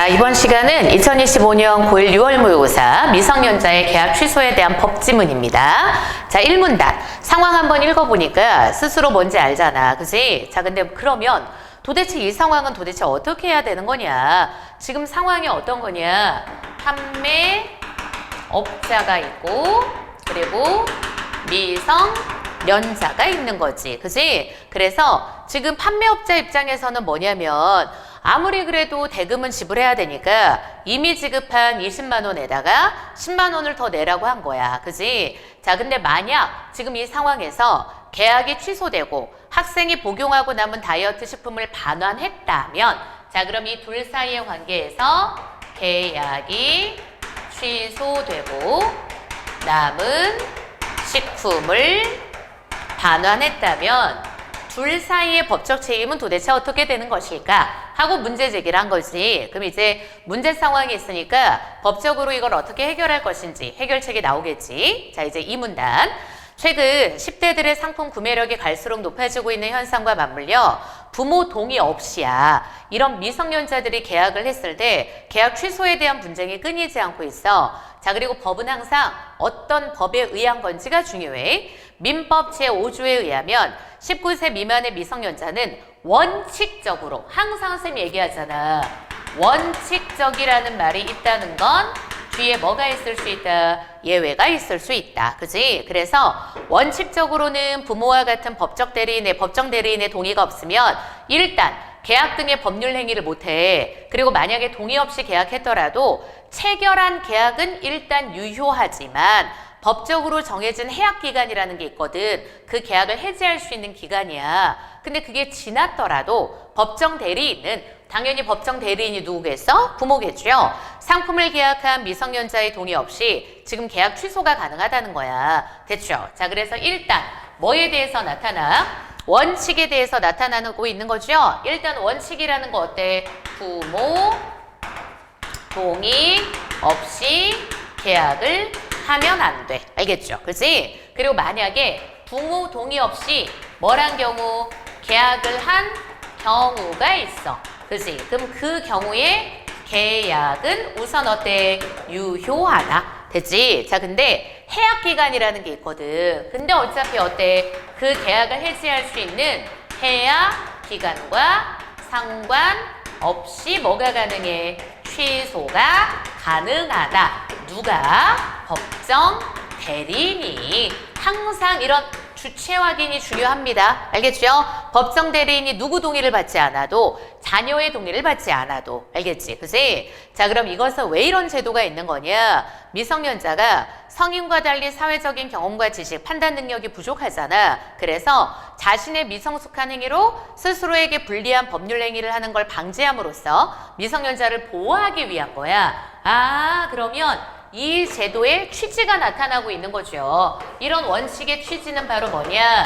자, 이번 시간은 2025년 고1 6월 모의고사 미성년자의 계약 취소에 대한 법지문입니다. 자, 1문단. 상황 한번 읽어보니까 스스로 뭔지 알잖아. 그치? 자, 근데 그러면 도대체 이 상황은 도대체 어떻게 해야 되는 거냐? 지금 상황이 어떤 거냐? 판매업자가 있고, 그리고 미성년자가 있는 거지. 그치? 그래서 지금 판매업자 입장에서는 뭐냐면, 아무리 그래도 대금은 지불해야 되니까 이미 지급한 20만 원에다가 10만 원을 더 내라고 한 거야. 그지? 자, 근데 만약 지금 이 상황에서 계약이 취소되고 학생이 복용하고 남은 다이어트 식품을 반환했다면, 자, 그럼 이 둘 사이의 관계에서 계약이 취소되고 남은 식품을 반환했다면 둘 사이의 법적 책임은 도대체 어떻게 되는 것일까? 하고 문제 제기를 한 거지. 그럼 이제 문제 상황이 있으니까 법적으로 이걸 어떻게 해결할 것인지 해결책이 나오겠지. 자, 이제 이 문단. 최근 10대들의 상품 구매력이 갈수록 높아지고 있는 현상과 맞물려 부모 동의 없이야 이런 미성년자들이 계약을 했을 때 계약 취소에 대한 분쟁이 끊이지 않고 있어. 자, 그리고 법은 항상 어떤 법에 의한 건지가 중요해. 민법 제5조에 의하면 19세 미만의 미성년자는 원칙적으로, 항상 선생님이 얘기하잖아. 원칙적이라는 말이 있다는 건 뒤에 뭐가 있을 수 있다? 예외가 있을 수 있다. 그지? 그래서 원칙적으로는 부모와 같은 법정 대리인의 동의가 없으면 일단 계약 등의 법률 행위를 못해. 그리고 만약에 동의 없이 계약했더라도 체결한 계약은 일단 유효하지만 법적으로 정해진 해약기간이라는 게 있거든. 그 계약을 해지할 수 있는 기간이야. 근데 그게 지났더라도 법정 대리인은, 당연히 법정 대리인이 누구겠어? 부모겠죠. 상품을 계약한 미성년자의 동의 없이 지금 계약 취소가 가능하다는 거야. 됐죠? 자, 그래서 일단 뭐에 대해서 나타나? 원칙에 대해서 나타나고 있는 거죠. 일단 원칙이라는 거 어때? 부모 동의 없이 계약을 하면 안 돼. 알겠죠? 그치? 그리고 만약에 부모 동의 없이 뭐란 경우? 계약을 한 경우가 있어. 그치? 그럼 그 경우에 계약은 우선 어때? 유효하다. 됐지? 자, 근데 해약기간이라는 게 있거든. 근데 어차피 어때? 그 계약을 해지할 수 있는 해약기간과 상관없이 뭐가 가능해? 취소가 가능하다. 누가? 법정 대리인이. 항상 이런 주체 확인이 중요합니다. 알겠죠? 법정 대리인이 누구 동의를 받지 않아도, 자녀의 동의를 받지 않아도. 알겠지? 그치? 자, 그럼 이것은 왜 이런 제도가 있는 거냐? 미성년자가 성인과 달리 사회적인 경험과 지식, 판단 능력이 부족하잖아. 그래서 자신의 미성숙한 행위로 스스로에게 불리한 법률 행위를 하는 걸 방지함으로써 미성년자를 보호하기 위한 거야. 아, 그러면 이 제도의 취지가 나타나고 있는 거죠. 이런 원칙의 취지는 바로 뭐냐?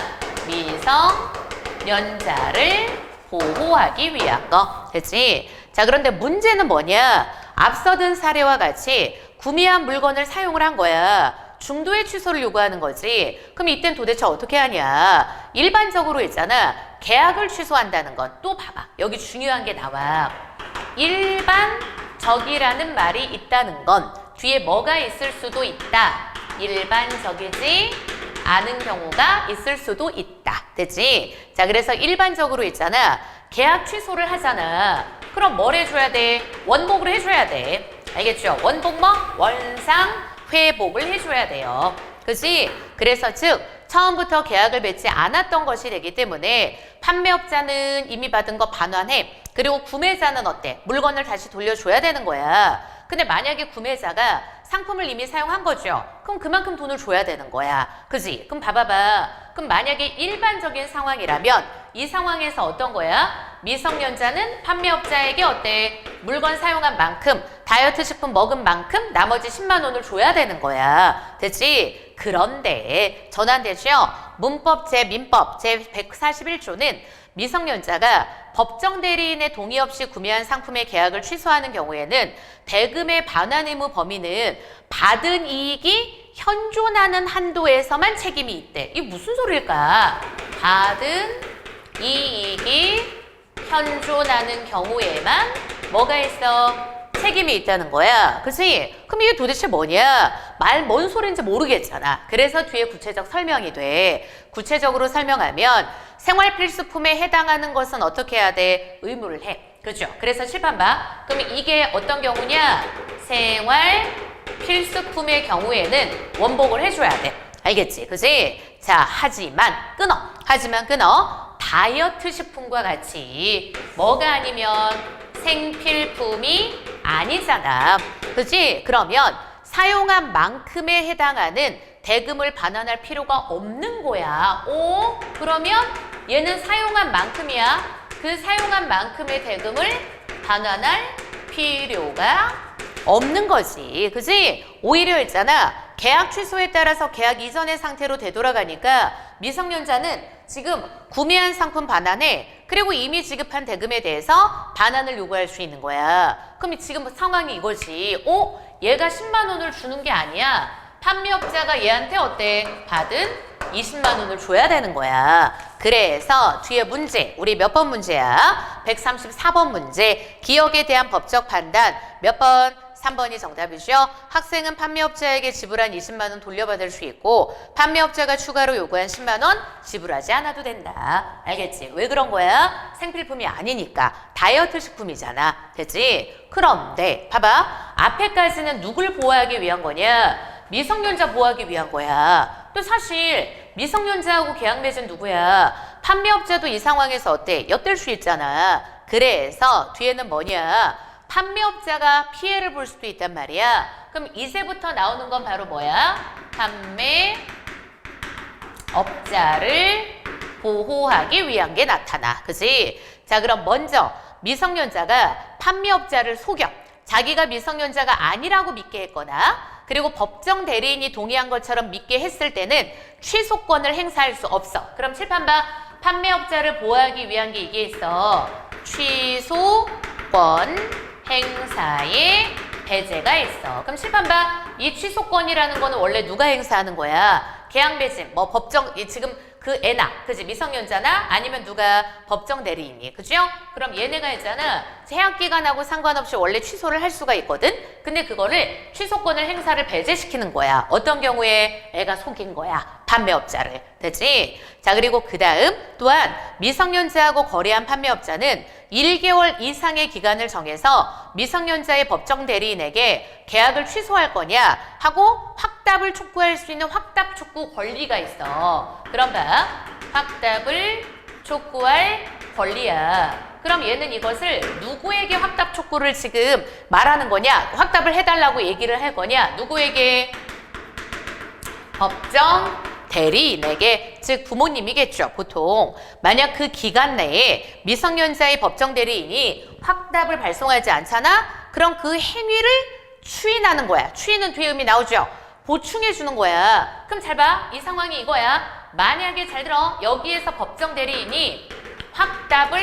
미성년자를 보호하기 위한 거. 됐지? 자, 그런데 문제는 뭐냐? 앞서 든 사례와 같이 구매한 물건을 사용을 한 거야. 중도의 취소를 요구하는 거지. 그럼 이땐 도대체 어떻게 하냐? 일반적으로 있잖아. 계약을 취소한다는 건 또 봐봐. 여기 중요한 게 나와. 일반적이라는 말이 있다는 건 뒤에 뭐가 있을 수도 있다. 일반적이지 않은 경우가 있을 수도 있다. 됐지? 자, 그래서 일반적으로 있잖아. 계약 취소를 하잖아. 그럼 뭘 해줘야 돼? 원복을 해줘야 돼. 알겠죠? 원복 뭐? 원상 회복을 해줘야 돼요. 그치? 그래서 즉 처음부터 계약을 맺지 않았던 것이 되기 때문에 판매업자는 이미 받은 거 반환해. 그리고 구매자는 어때? 물건을 다시 돌려줘야 되는 거야. 근데 만약에 구매자가 상품을 이미 사용한 거죠. 그럼 그만큼 돈을 줘야 되는 거야. 그지? 그럼 봐봐봐. 그럼 만약에 일반적인 상황이라면 이 상황에서 어떤 거야? 미성년자는 판매업자에게 어때? 물건 사용한 만큼, 다이어트 식품 먹은 만큼 나머지 10만 원을 줘야 되는 거야. 됐지? 그런데 전환되죠? 민법 제141조는 미성년자가 법정 대리인의 동의 없이 구매한 상품의 계약을 취소하는 경우에는 대금의 반환 의무 범위는 받은 이익이 현존하는 한도에서만 책임이 있대. 이게 무슨 소리일까? 받은 이익이 현존하는 경우에만 뭐가 있어? 책임이 있다는 거야. 그치? 그럼 이게 도대체 뭐냐? 말 뭔 소리인지 모르겠잖아. 그래서 뒤에 구체적 설명이 돼. 구체적으로 설명하면 생활 필수품에 해당하는 것은 어떻게 해야 돼? 의무를 해. 그죠? 그래서 칠판 봐. 그럼 이게 어떤 경우냐? 생활 필수품의 경우에는 원복을 해줘야 돼. 알겠지? 그지? 자, 하지만 끊어. 다이어트 식품과 같이 뭐가 아니면 생필품이 아니잖아. 그지? 그러면 사용한 만큼에 해당하는 대금을 반환할 필요가 없는 거야. 오? 그러면 얘는 사용한 만큼이야. 그 사용한 만큼의 대금을 반환할 필요가 없는 거지. 그지? 오히려 있잖아. 계약 취소에 따라서 계약 이전의 상태로 되돌아가니까 미성년자는 지금 구매한 상품 반환에 그리고 이미 지급한 대금에 대해서 반환을 요구할 수 있는 거야. 그럼 지금 상황이 이거지. 얘가 10만 원을 주는 게 아니야. 판매업자가 얘한테 어때? 받은 20만 원을 줘야 되는 거야. 그래서 뒤에 문제, 우리 몇 번 문제야? 134번 문제. 기억에 대한 법적 판단 몇 번? 3번이 정답이죠. 학생은 판매업자에게 지불한 20만 원 돌려받을 수 있고 판매업자가 추가로 요구한 10만 원 지불하지 않아도 된다. 알겠지? 왜 그런 거야? 생필품이 아니니까. 다이어트 식품이잖아. 됐지? 그런데 봐봐. 앞에까지는 누굴 보호하기 위한 거냐? 미성년자 보호하기 위한 거야. 또 사실 미성년자하고 계약 맺은 누구야? 판매업자도 이 상황에서 어때? 엿들 수 있잖아. 그래서 뒤에는 뭐냐? 판매업자가 피해를 볼 수도 있단 말이야. 그럼 이제부터 나오는 건 바로 뭐야? 판매업자를 보호하기 위한 게 나타나. 그지? 자, 그럼 먼저 미성년자가 판매업자를 속여. 자기가 미성년자가 아니라고 믿게 했거나 그리고 법정 대리인이 동의한 것처럼 믿게 했을 때는 취소권을 행사할 수 없어. 그럼 칠판 봐. 판매업자를 보호하기 위한 게 이게 있어. 취소권 행사에 배제가 있어. 그럼 칠판 봐. 이 취소권이라는 거는 원래 누가 행사하는 거야? 계약 매진, 뭐 법정, 지금 그 애나, 그지? 미성년자나 아니면 누가 법정 대리인이, 그죠? 그럼 얘네가 있잖아. 제한 기간하고 상관없이 원래 취소를 할 수가 있거든? 근데 그거를 취소권을 행사를 배제시키는 거야. 어떤 경우에 애가 속인 거야. 판매업자를. 됐지? 자, 그리고 그 다음 또한 미성년자하고 거래한 판매업자는 1개월 이상의 기간을 정해서 미성년자의 법정 대리인에게 계약을 취소할 거냐 하고 확답을 촉구할 수 있는 확답 촉구 권리가 있어. 그럼 봐. 확답을 촉구할 권리야. 그럼 얘는 이것을 누구에게 확답 촉구를 지금 말하는 거냐? 확답을 해달라고 얘기를 할 거냐? 누구에게? 법정 대리인에게, 즉 부모님이겠죠. 보통 만약 그 기간 내에 미성년자의 법정 대리인이 확답을 발송하지 않잖아? 그럼 그 행위를 추인하는 거야. 추인은 뒤에 의미 나오죠. 보충해 주는 거야. 그럼 잘 봐. 이 상황이 이거야. 만약에 잘 들어. 여기에서 법정 대리인이 확답을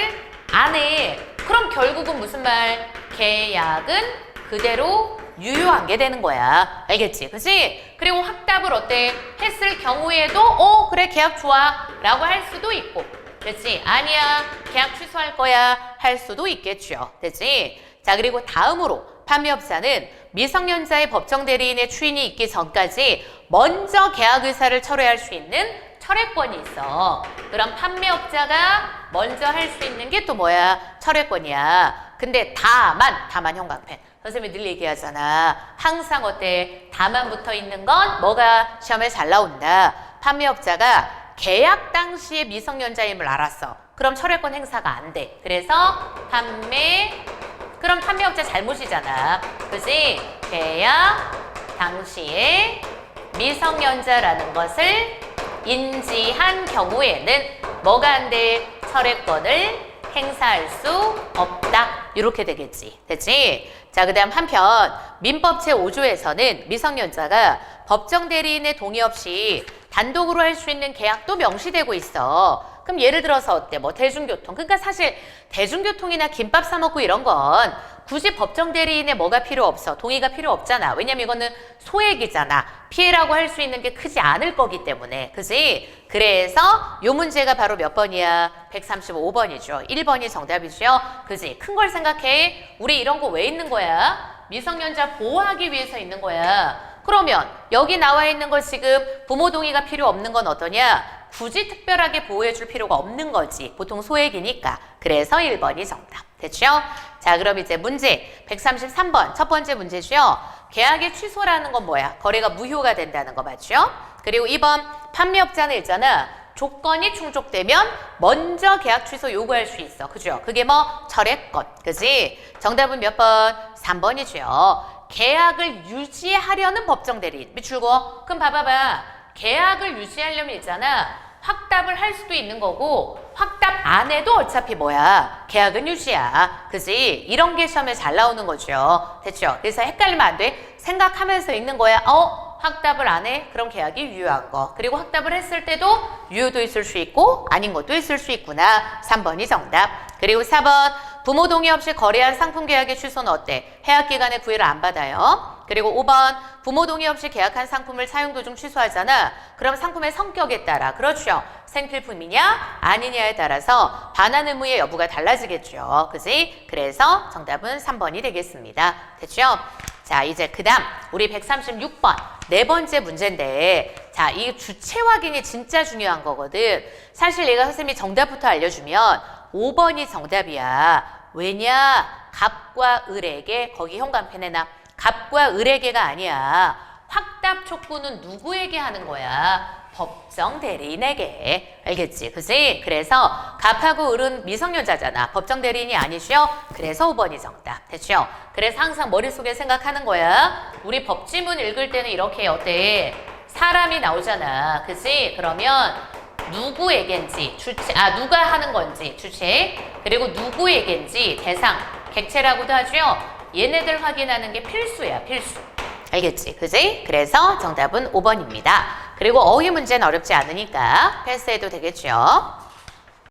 안 해. 그럼 결국은 무슨 말? 계약은 그대로 유효한 게 되는 거야. 알겠지? 그치? 그리고 확답을 어때? 했을 경우에도 그래 계약 좋아 라고 할 수도 있고, 됐지? 아니야 계약 취소할 거야 할 수도 있겠죠. 됐지? 자, 그리고 다음으로 판매업자는 미성년자의 법정 대리인의 추인이 있기 전까지 먼저 계약 의사를 철회할 수 있는 철회권이 있어. 그럼 판매업자가 먼저 할 수 있는 게 또 뭐야? 철회권이야. 근데 다만 형광펜. 선생님이 늘 얘기하잖아. 항상 어때? 다만 붙어 있는 건 뭐가 시험에 잘 나온다. 판매업자가 계약 당시에 미성년자임을 알았어. 그럼 철회권 행사가 안 돼. 그래서 그럼 판매업자 잘못이잖아. 그지? 계약 당시에 미성년자라는 것을 인지한 경우에는 뭐가 안 돼? 철회권을 행사할 수 없다. 이렇게 되겠지. 됐지? 자, 그 다음 한편 민법 제5조에서는 미성년자가 법정 대리인의 동의 없이 단독으로 할 수 있는 계약도 명시되고 있어. 그럼 예를 들어서 어때? 뭐 대중교통. 그러니까 사실 대중교통이나 김밥 사 먹고 이런 건 굳이 법정 대리인의 뭐가 필요 없어. 동의가 필요 없잖아. 왜냐면 이거는 소액이잖아. 피해라고 할 수 있는 게 크지 않을 거기 때문에. 그지? 그래서 요 문제가 바로 몇 번이야? 135번이죠. 1번이 정답이죠. 그지? 큰 걸 생각해. 우리 이런 거 왜 있는 거야? 미성년자 보호하기 위해서 있는 거야. 그러면 여기 나와 있는 거 지금 부모 동의가 필요 없는 건 어떠냐? 굳이 특별하게 보호해 줄 필요가 없는 거지. 보통 소액이니까. 그래서 1번이 정답. 됐죠? 자, 그럼 이제 문제 133번 첫 번째 문제죠. 계약의 취소라는 건 뭐야? 거래가 무효가 된다는 거 맞죠? 그리고 2번 판매업자는 있잖아. 조건이 충족되면 먼저 계약 취소 요구할 수 있어. 그죠? 그게 뭐 철회권. 그지? 정답은 몇 번? 3번이죠. 계약을 유지하려는 법정 대리인. 미출고? 그럼 봐봐봐. 계약을 유지하려면 있잖아. 확답을 할 수도 있는 거고 확답 안 해도 어차피 뭐야? 계약은 유지야. 그지? 이런 게 시험에 잘 나오는 거죠. 됐죠? 그래서 헷갈리면 안 돼. 생각하면서 읽는 거야. 확답을 안 해? 그럼 계약이 유효한 거. 그리고 확답을 했을 때도 유효도 있을 수 있고 아닌 것도 있을 수 있구나. 3번이 정답. 그리고 4번 부모 동의 없이 거래한 상품 계약의 취소는 어때? 해약 기간에 구애를 안 받아요. 그리고 5번 부모 동의 없이 계약한 상품을 사용 도중 취소하잖아. 그럼 상품의 성격에 따라 그렇죠. 생필품이냐 아니냐에 따라서 반환 의무의 여부가 달라지겠죠. 그지? 그래서 정답은 3번이 되겠습니다. 됐죠? 자, 이제 그 다음 우리 136번 네 번째 문제인데 자, 이 주체 확인이 진짜 중요한 거거든. 사실 얘가 선생님이 정답부터 알려주면 5번이 정답이야. 왜냐? 갑과 을에게 거기 현관펜에 나 갑과 을에게가 아니야. 확답 촉구는 누구에게 하는 거야? 법정 대리인에게. 알겠지? 그지? 그래서 갑하고 을은 미성년자잖아. 법정 대리인이 아니죠? 그래서 5번이 정답. 됐죠? 그래서 항상 머릿속에 생각하는 거야. 우리 법지문 읽을 때는 이렇게 어때? 사람이 나오잖아. 그지? 그러면 누구에겐지 주체, 누가 하는 건지 주체, 그리고 누구에겐지 대상, 객체라고도 하죠? 얘네들 확인하는 게 필수야, 필수. 알겠지? 그지? 그래서 정답은 5번입니다. 그리고 어휘 문제는 어렵지 않으니까 패스해도 되겠죠?